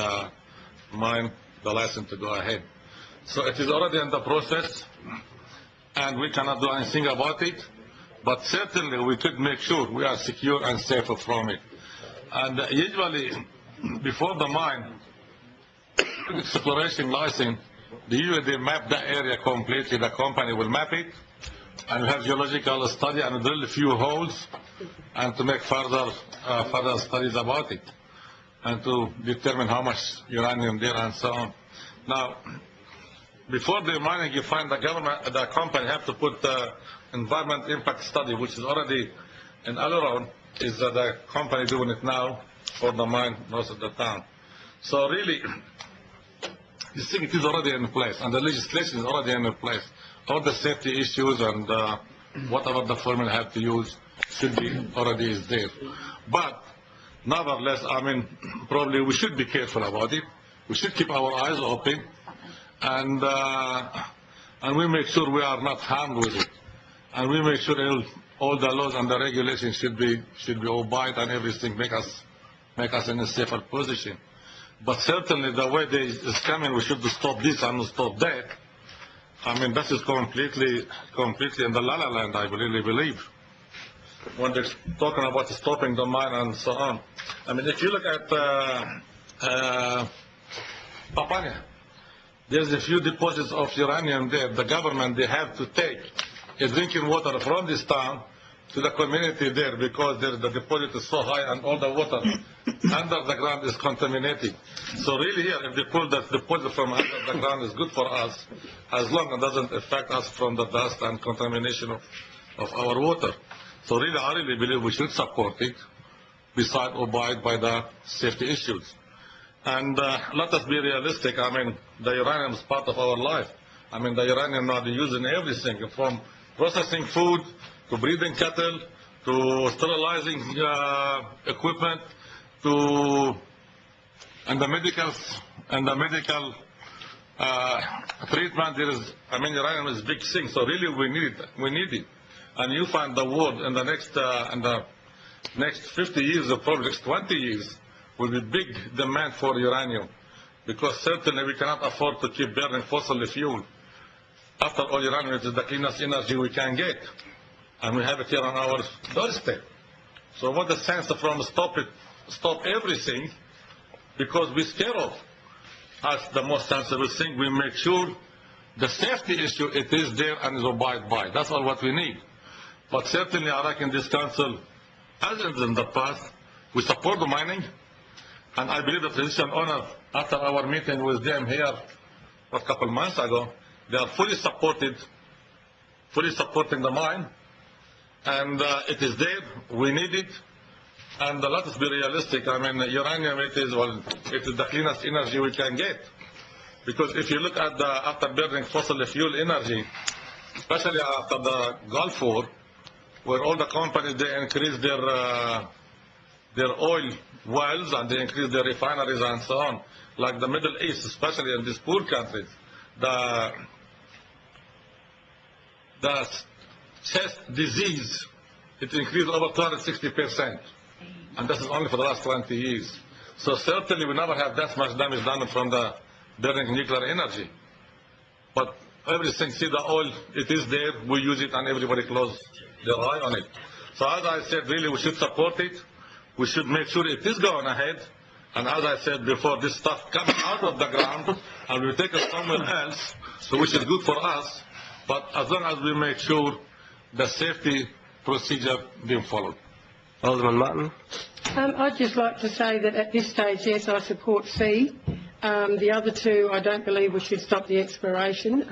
the mine the license to go ahead. So it is already in the process, and we cannot do anything about it, but certainly we could make sure we are secure and safe from it. And usually, before the mine exploration license, they map the area completely. The company will map it, and we have geological study and drill a few holes, and to make further studies about it, and to determine how much uranium there and so on. Now, before the mining, you find the company have to put the environment impact study, which is already in Aileron, is the company doing it now for the mine north of the town. So really, you think it is already in place, and the legislation is already in place. All the safety issues and whatever the formula have to use should be already is there. But nevertheless, I mean, probably we should be careful about it. We should keep our eyes open, and we make sure we are not harmed with it, and we make sure all the laws and the regulations should be obeyed, and everything make us in a safer position. But certainly the way they is coming, we should stop this and stop that. I mean, this is completely in the la-la land, I really believe, when they're talking about stopping the mine and so on. I mean, if you look at Papania, there's a few deposits of uranium there. The government, they have to take drinking water from this town to the community there, because the deposit is so high and all the water under the ground is contaminated. So really here, if they pull that deposit from under the ground, is good for us, as long as it doesn't affect us from the dust and contamination of our water. So really, I really believe we should support it, besides abide by the safety issues. And let us be realistic. I mean, the uranium is part of our life. I mean, the uranium now they use in everything, from processing food, to breeding cattle, to sterilizing equipment, and the medical treatment. Uranium is a big thing. So really, we need it. And you find the world in the next 50 years, or probably next 20 years, will be big demand for uranium, because certainly we cannot afford to keep burning fossil fuel. After all, uranium is the cleanest energy we can get, and we have it here on our doorstep. So what the sense from stop everything, because we scare off? As the most sensible thing, we make sure the safety issue, it is there and is abided by. That's all what we need. But certainly, I reckon this council, as in the past, we support the mining, and I believe the traditional owner, after our meeting with them here a couple months ago, they are fully supporting the mine, and it is there. We need it, and let us be realistic. I mean, uranium, it is the cleanest energy we can get, because if you look at after burning fossil fuel energy, especially after the Gulf War, where all the companies, they increase their oil wells and they increase their refineries and so on, like the Middle East, especially in these poor countries, the chest disease, it increased over 260%, and this is only for the last 20 years. So certainly we never have that much damage done from the burning nuclear energy. But everything, see the oil, it is there, we use it, and everybody close their eye on it. So as I said, really we should support it. We should make sure it is going ahead. And as I said before, this stuff coming out of the ground, and we take it somewhere else, so which is good for us. But as long as we make sure the safety procedure being followed. Alderman Martin. I'd just like to say that at this stage, yes, I support C. The other two, I don't believe we should stop the exploration.